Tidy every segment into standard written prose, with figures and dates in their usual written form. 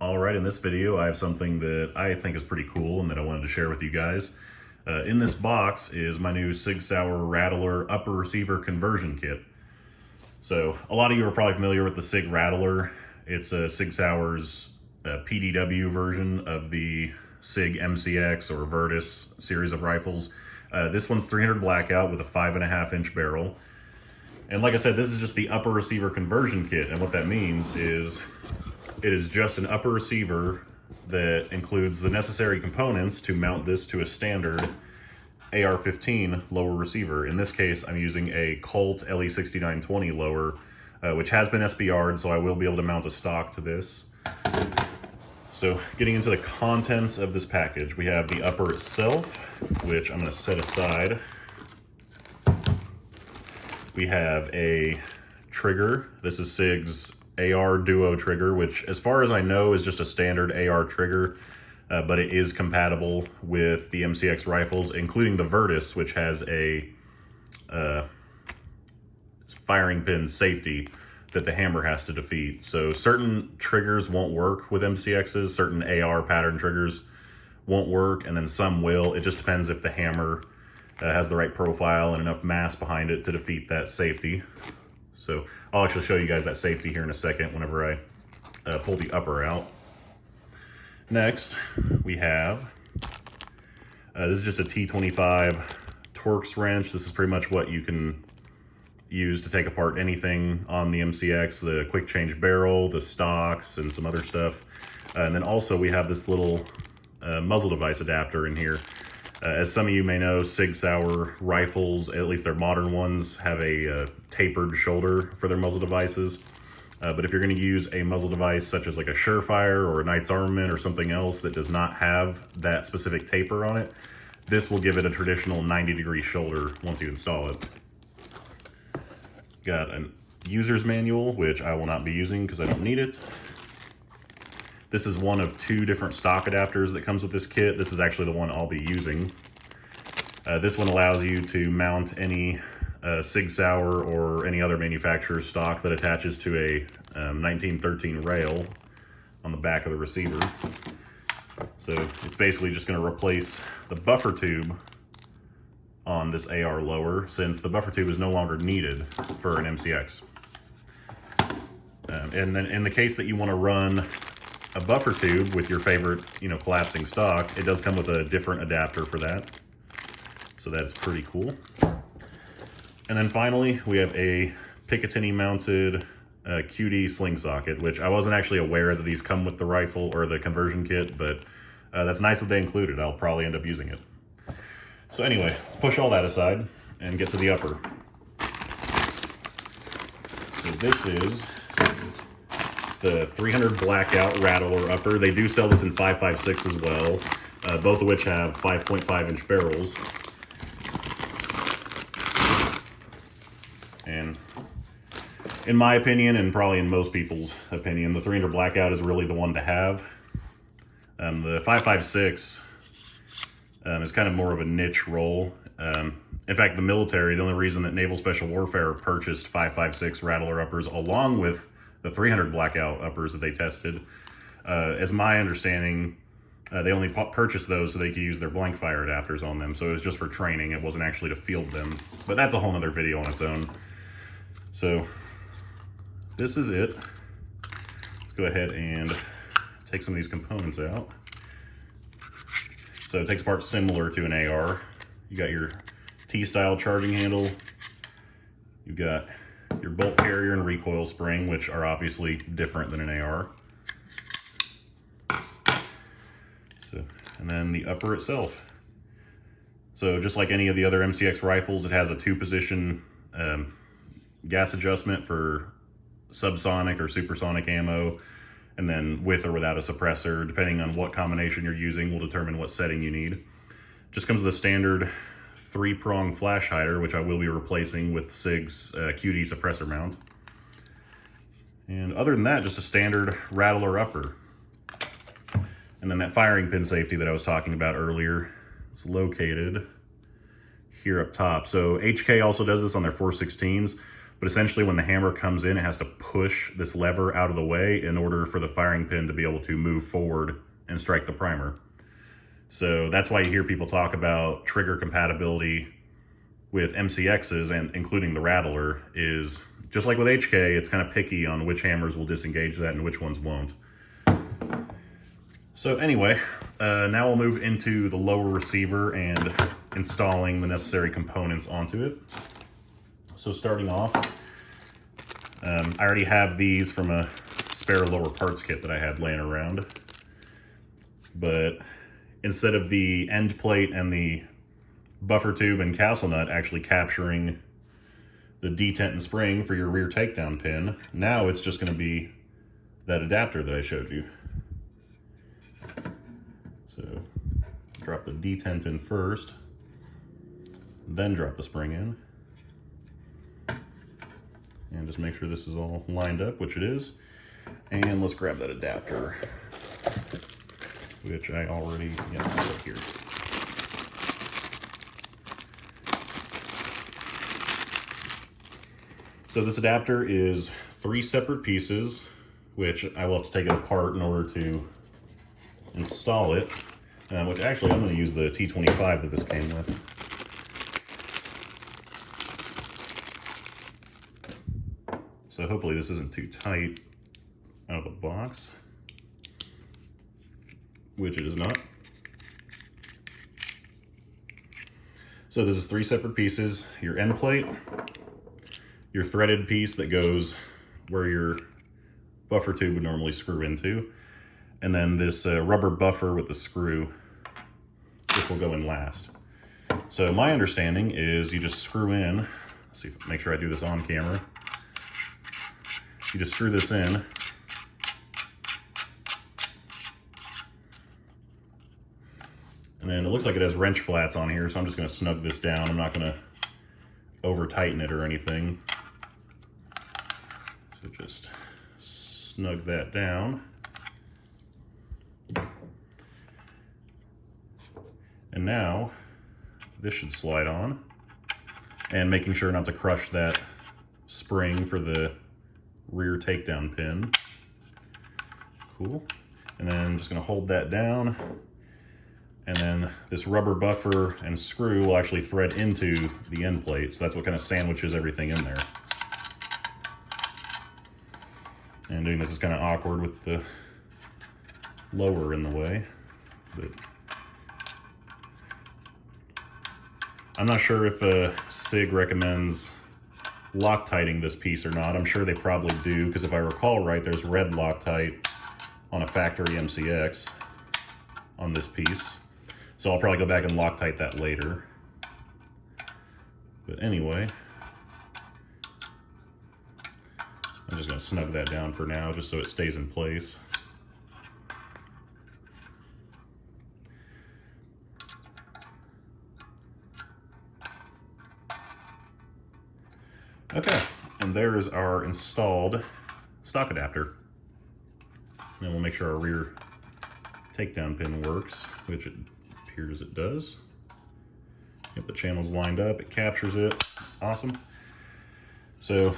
All right, in this video, I have something that I think is pretty cool and that I wanted to share with you guys. In this box is my new Sig Sauer Rattler upper receiver conversion kit. So a lot of you are probably familiar with the Sig Rattler. It's a Sig Sauer's PDW version of the Sig MCX or Virtus series of rifles. This one's 300 blackout with a 5.5-inch barrel. And like I said, this is just the upper receiver conversion kit. And what that means is it is just an upper receiver that includes the necessary components to mount this to a standard AR-15 lower receiver. In this case, I'm using a Colt LE6920 lower, which has been SBR'd, so I will be able to mount a stock to this. So getting into the contents of this package, we have the upper itself, which I'm going to set aside. We have a trigger. This is Sig's AR Duo trigger, which as far as I know is just a standard AR trigger, but it is compatible with the MCX rifles, including the Virtus, which has a firing pin safety that the hammer has to defeat. So certain triggers won't work with MCXs, certain AR pattern triggers won't work, and then some will. It just depends if the hammer has the right profile and enough mass behind it to defeat that safety. So I'll actually show you guys that safety here in a second whenever I pull the upper out. Next, we have, this is just a T25 Torx wrench. This is pretty much what you can use to take apart anything on the MCX, the quick change barrel, the stocks, and some other stuff. And then also we have this little muzzle device adapter in here. As some of you may know, Sig Sauer rifles, at least their modern ones, have a tapered shoulder for their muzzle devices. But if you're going to use a muzzle device such as like a Surefire or a Knight's Armament or something else that does not have that specific taper on it, this will give it a traditional 90-degree shoulder once you install it. Got a user's manual, which I will not be using because I don't need it. This is one of 2 different stock adapters that comes with this kit. This is actually the one I'll be using. This one allows you to mount any Sig Sauer or any other manufacturer's stock that attaches to a 1913 rail on the back of the receiver. So it's basically just going to replace the buffer tube on this AR lower, since the buffer tube is no longer needed for an MCX. And then in the case that you want to run a buffer tube with your favorite, collapsing stock, it does come with a different adapter for that. So that's pretty cool. And then finally, we have a Picatinny mounted QD sling socket, which I wasn't actually aware that these come with the rifle or the conversion kit, but that's nice that they include it. I'll probably end up using it. So anyway, let's push all that aside and get to the upper. So this is the 300 blackout Rattler upper. They do sell this in 5.56 as well, both of which have 5.5-inch barrels. And in my opinion, and probably in most people's opinion, the 300 blackout is really the one to have. The 5.56 is kind of more of a niche role. In fact, the military, the only reason that Naval Special Warfare purchased 5.56 Rattler uppers along with the 300 blackout uppers that they tested, as my understanding, they only purchased those so they could use their blank fire adapters on them. So it was just for training. It wasn't actually to field them. But that's a whole nother video on its own. So this is it. Let's go ahead and take some of these components out. So it takes apart similar to an AR. You got your T-style charging handle. You've got your bolt carrier and recoil spring, which are obviously different than an AR. So, and then the upper itself. So just like any of the other MCX rifles, it has a 2-position gas adjustment for subsonic or supersonic ammo, and then with or without a suppressor, depending on what combination you're using, will determine what setting you need. Just comes with a standard 3-prong flash hider, which I will be replacing with Sig's QD suppressor mount. And other than that, just a standard Rattler upper. And then that firing pin safety that I was talking about earlier, it's located here up top. So HK also does this on their 416s. But essentially when the hammer comes in, it has to push this lever out of the way in order for the firing pin to be able to move forward and strike the primer. So that's why you hear people talk about trigger compatibility with MCXs, and including the Rattler, is just like with HK, it's kind of picky on which hammers will disengage that and which ones won't. So anyway, now we'll move into the lower receiver and installing the necessary components onto it. So starting off, I already have these from a spare lower parts kit that I had laying around. But instead of the end plate and the buffer tube and castle nut actually capturing the detent and spring for your rear takedown pin, now it's just going to be that adapter that I showed you. So drop the detent in first, then drop the spring in. And just make sure this is all lined up, which it is. And let's grab that adapter, which I already, right here. So this adapter is 3 separate pieces, which I will have to take it apart in order to install it, which actually I'm going to use the T25 that this came with. So hopefully this isn't too tight out of the box, which it is not. So this is 3 separate pieces: your end plate, your threaded piece that goes where your buffer tube would normally screw into, and then this rubber buffer with the screw, which will go in last. So my understanding is you just screw in, let's see, make sure I do this on camera. You just screw this in, and then it looks like it has wrench flats on here, so I'm just going to snug this down. I'm not going to over tighten it or anything. So just snug that down. And now this should slide on, and making sure not to crush that spring for the rear takedown pin. Cool. And then I'm just going to hold that down, and then this rubber buffer and screw will actually thread into the end plate, so that's what kind of sandwiches everything in there. And doing this is kind of awkward with the lower in the way, but I'm not sure if Sig recommends Loctiting this piece or not. I'm sure they probably do, because if I recall right, there's red Loctite on a factory MCX on this piece. So I'll probably go back and Loctite that later. But anyway, I'm just going to snug that down for now, just so it stays in place. Okay, and there's our installed stock adapter. And we'll make sure our rear takedown pin works, which it appears it does. Get the channels lined up, it captures it. Awesome. So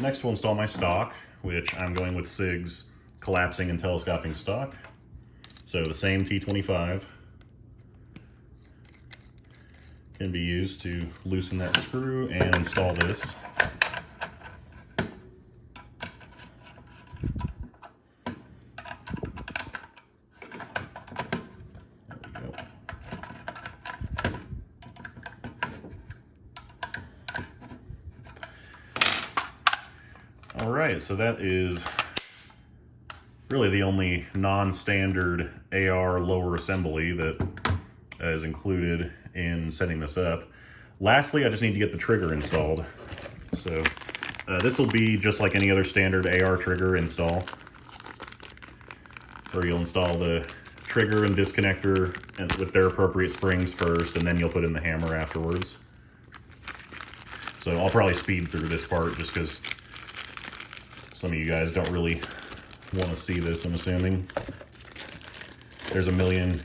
next we'll install my stock, which I'm going with Sig's collapsing and telescoping stock. So the same T25 can be used to loosen that screw and install this. All right, so that is really the only non-standard AR lower assembly that is included in setting this up. Lastly, I just need to get the trigger installed. So this will be just like any other standard AR trigger install, where you'll install the trigger and disconnector and with their appropriate springs first, and then you'll put in the hammer afterwards. So I'll probably speed through this part just because some of you guys don't really want to see this, I'm assuming. There's a million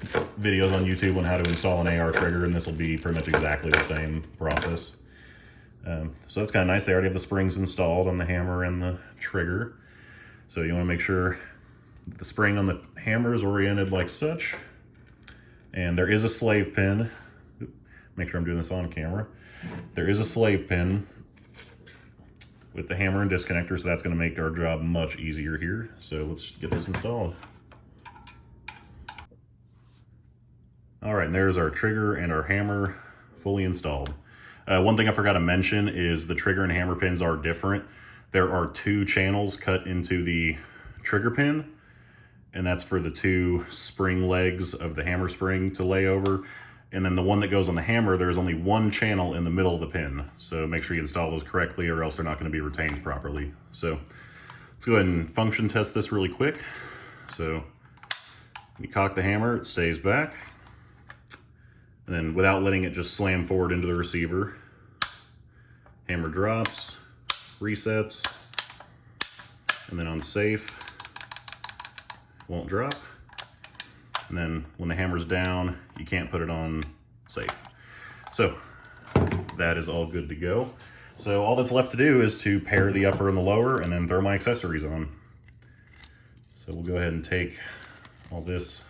videos on YouTube on how to install an AR trigger, and this will be pretty much exactly the same process. So that's kind of nice. They already have the springs installed on the hammer and the trigger. So you want to make sure the spring on the hammer is oriented like such. And there is a slave pin. Make sure I'm doing this on camera. There is a slave pin with the hammer and disconnector, so that's going to make our job much easier here. So let's get this installed. All right, and there's our trigger and our hammer fully installed. One thing I forgot to mention is the trigger and hammer pins are different. There are 2 channels cut into the trigger pin, and that's for the 2 spring legs of the hammer spring to lay over. And then the one that goes on the hammer, there's only 1 channel in the middle of the pin. So make sure you install those correctly or else they're not going to be retained properly. So let's go ahead and function test this really quick. So when you cock the hammer, it stays back. And then without letting it just slam forward into the receiver, hammer drops, resets, and then on safe, won't drop. And then when the hammer's down, you can't put it on safe. So that is all good to go. So all that's left to do is to pair the upper and the lower and then throw my accessories on. So we'll go ahead and take all this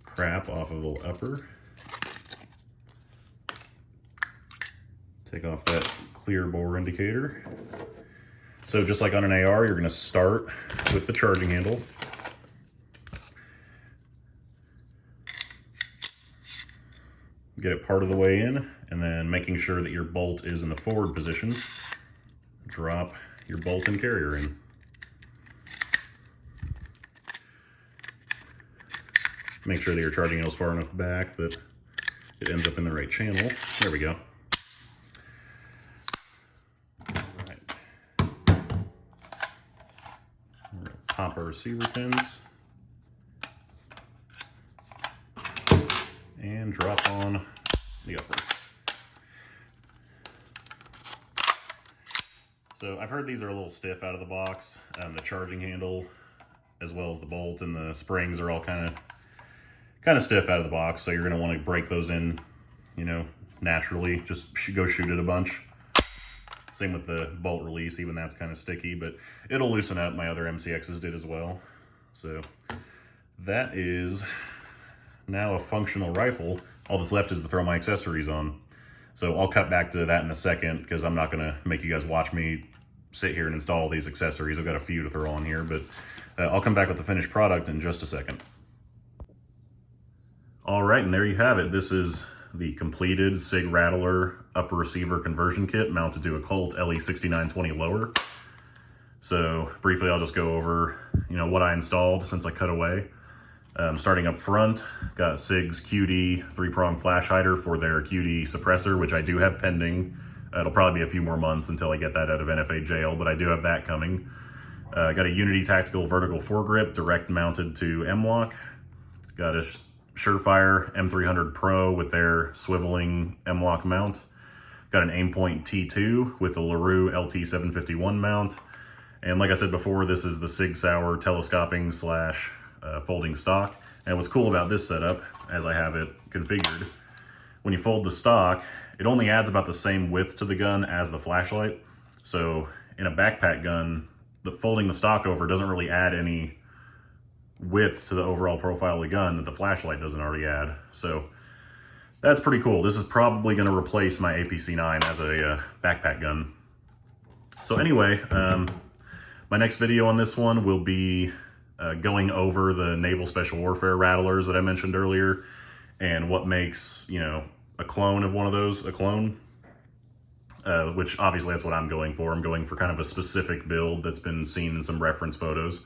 crap off of the upper. Take off that clear bore indicator. So just like on an AR, you're going to start with the charging handle. Get it part of the way in, and then making sure that your bolt is in the forward position, drop your bolt and carrier in. Make sure that your charging handle is far enough back that it ends up in the right channel. There we go. Pop our receiver pins and drop on the upper. So I've heard these are a little stiff out of the box. The charging handle as well as the bolt and the springs are all kind of stiff out of the box, so you're going to want to break those in, you know, naturally. Just go shoot it a bunch. Same with the bolt release, even that's kind of sticky, but it'll loosen up. My other MCXs did as well. So that is now a functional rifle. All that's left is to throw my accessories on. So I'll cut back to that in a second because I'm not going to make you guys watch me sit here and install these accessories. I've got a few to throw on here, but I'll come back with the finished product in just a second. All right, and there you have it. This is the completed Sig Rattler upper receiver conversion kit mounted to a Colt LE6920 lower. So briefly, I'll just go over, you know, what I installed since I cut away. Starting up front, got Sig's QD 3-prong flash hider for their QD suppressor, which I do have pending. It'll probably be a few more months until I get that out of NFA jail, but I do have that coming. Got a Unity Tactical vertical foregrip direct mounted to M-Lock. Got a Surefire M300 Pro with their swiveling M-Lock mount. Got an Aimpoint T2 with a LaRue LT751 mount. And like I said before, this is the Sig Sauer telescoping / folding stock. And what's cool about this setup, as I have it configured, when you fold the stock, it only adds about the same width to the gun as the flashlight. So in a backpack gun, folding the stock over doesn't really add any width to the overall profile of the gun that the flashlight doesn't already add. So that's pretty cool. This is probably going to replace my APC-9 as a backpack gun. So anyway, my next video on this one will be going over the Naval Special Warfare Rattlers that I mentioned earlier and what makes, you know, a clone of one of those a clone, which obviously that's what I'm going for. I'm going for kind of a specific build that's been seen in some reference photos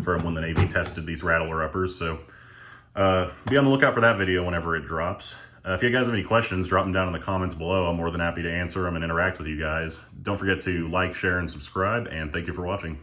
from when the Navy tested these Rattler uppers. So be on the lookout for that video whenever it drops. If you guys have any questions, drop them down in the comments below. I'm more than happy to answer them and interact with you guys. Don't forget to like, share, and subscribe, and thank you for watching.